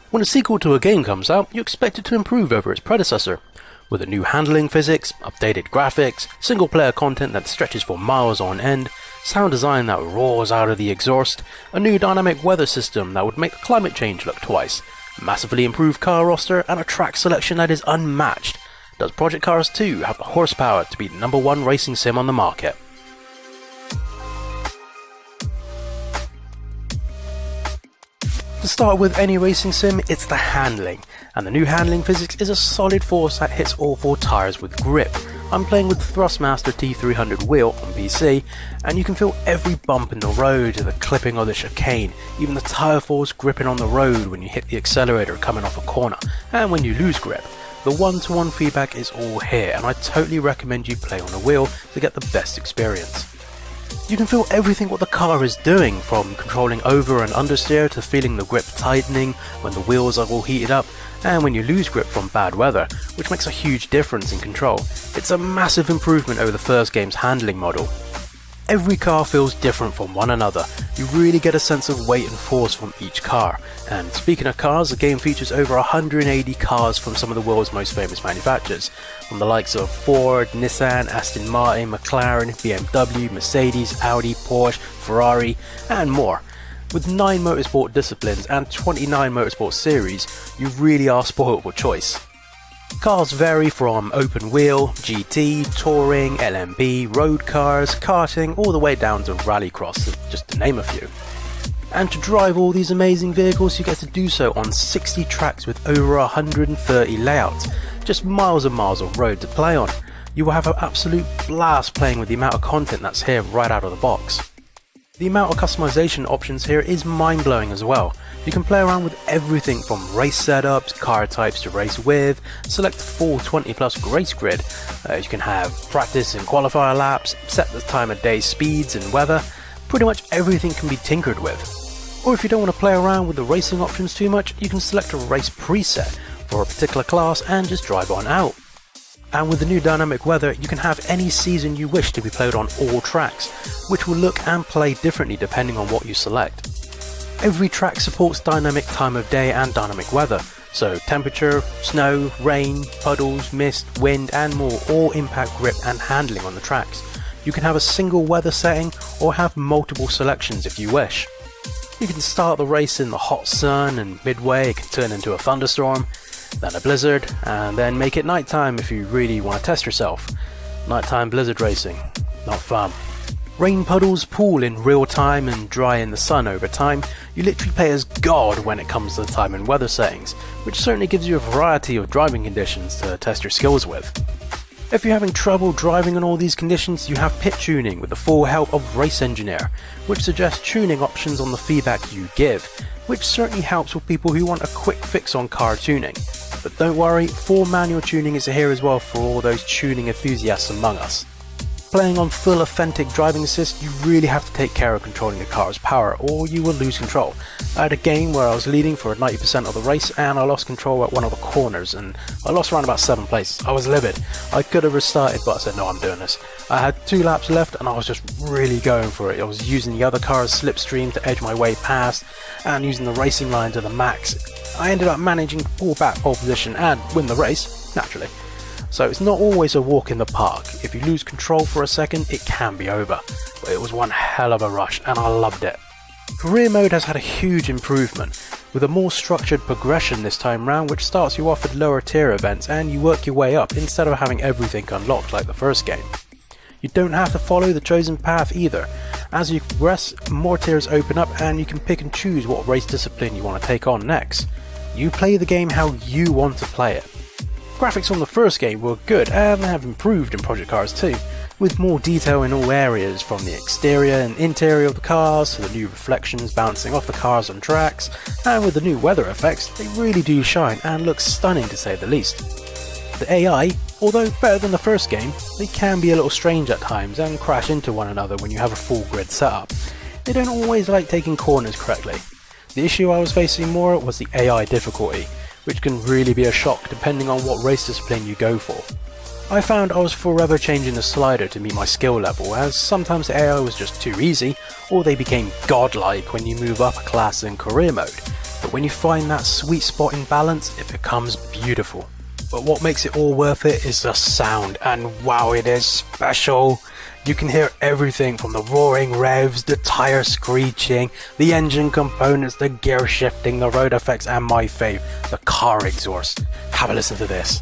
When a sequel to a game comes out, you expect it to improve over its predecessor. With a new handling physics, updated graphics, single-player content that stretches for miles on end, sound design that roars out of the exhaust, a new dynamic weather system that would make climate change look twice, massively improved car roster, and a track selection that is unmatched, does Project Cars 2 have the horsepower to be the #1 racing sim on the market? To start with any racing sim, it's the handling, and the new handling physics is a solid force that hits all 4 tyres with grip. I'm playing with the Thrustmaster T300 wheel on PC, and you can feel every bump in the road, the clipping of the chicane, even the tyre force gripping on the road when you hit the accelerator coming off a corner, and when you lose grip. The one-to-one feedback is all here, and I totally recommend you play on a wheel to get the best experience. You can feel everything what the car is doing, from controlling over and understeer to feeling the grip tightening when the wheels are all heated up, and when you lose grip from bad weather, which makes a huge difference in control. It's a massive improvement over the first game's handling model. Every car feels different from one another. You really get a sense of weight and force from each car. And speaking of cars, the game features over 180 cars from some of the world's most famous manufacturers, from the likes of Ford, Nissan, Aston Martin, McLaren, BMW, Mercedes, Audi, Porsche, Ferrari, and more. With 9 motorsport disciplines and 29 motorsport series, you really are spoiled for choice. Cars vary from open wheel, GT, touring, LMB, road cars, karting, all the way down to rallycross, just to name a few. And to drive all these amazing vehicles, you get to do so on 60 tracks with over 130 layouts, just miles and miles of road to play on. You will have an absolute blast playing with the amount of content that's here right out of the box. The amount of customization options here is mind-blowing as well. You can play around with everything from race setups, car types to race with, select a full 20 plus race grid. You can have practice and qualifier laps, set the time of day, speeds and weather. Pretty much everything can be tinkered with. Or if you don't want to play around with the racing options too much, you can select a race preset for a particular class and just drive on out. And with the new dynamic weather, you can have any season you wish to be played on all tracks, which will look and play differently depending on what you select. Every track supports dynamic time of day and dynamic weather, so temperature, snow, rain, puddles, mist, wind and more all impact grip and handling on the tracks. You can have a single weather setting or have multiple selections if you wish. You can start the race in the hot sun, and midway it can turn into a thunderstorm, then a blizzard, and then make it nighttime if you really want to test yourself. Nighttime blizzard racing, not fun. Rain puddles pool in real time and dry in the sun over time. You literally play as God when it comes to the time and weather settings, which certainly gives you a variety of driving conditions to test your skills with. If you're having trouble driving in all these conditions, you have pit tuning with the full help of Race Engineer, which suggests tuning options on the feedback you give, which certainly helps with people who want a quick fix on car tuning. But don't worry, full manual tuning is here as well for all those tuning enthusiasts among us. Playing on full authentic driving assist, you really have to take care of controlling the car's power or you will lose control. I had a game where I was leading for 90% of the race and I lost control at one of the corners and I lost around about 7 places. I was livid. I could have restarted, but I said no, I'm doing this. I had 2 laps left and I was just really going for it. I was using the other car's slipstream to edge my way past and using the racing line to the max. I ended up managing to pull back pole position and win the race, naturally. So it's not always a walk in the park. If you lose control for a second, it can be over. But it was one hell of a rush and I loved it. Career mode has had a huge improvement, with a more structured progression this time round, which starts you off with lower tier events and you work your way up instead of having everything unlocked like the first game. You don't have to follow the chosen path either. As you progress, more tiers open up and you can pick and choose what race discipline you want to take on next. You play the game how you want to play it. Graphics on the first game were good and have improved in Project Cars 2, with more detail in all areas, from the exterior and interior of the cars to the new reflections bouncing off the cars on tracks, and with the new weather effects, they really do shine and look stunning to say the least. The AI, although better than the first game, they can be a little strange at times and crash into one another when you have a full grid setup. They don't always like taking corners correctly. The issue I was facing more was the AI difficulty, which can really be a shock depending on what race discipline you go for. I found I was forever changing the slider to meet my skill level, as sometimes the AI was just too easy, or they became godlike when you move up a class in career mode. but when you find that sweet spot in balance, it becomes beautiful. But what makes it all worth it is the sound, and wow, it is special. You can hear everything from the roaring revs, the tyre screeching, the engine components, the gear shifting, the road effects, and my fave, the car exhaust. Have a listen to this.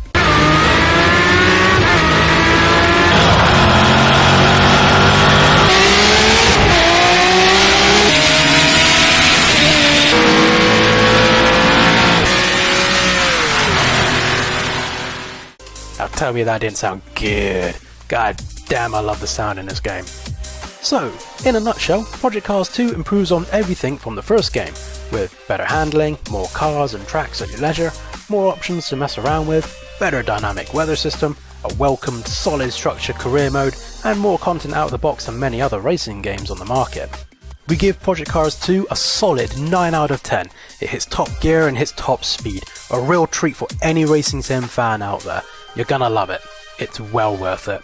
Now tell me that didn't sound good. God damn, I love the sound in this game. So, in a nutshell, Project Cars 2 improves on everything from the first game, with better handling, more cars and tracks at your leisure, more options to mess around with, better dynamic weather system, a welcomed solid structured career mode, and more content out of the box than many other racing games on the market. We give Project Cars 2 a solid 9 out of 10. It hits top gear and hits top speed, a real treat for any racing sim fan out there. You're gonna love it. It's well worth it.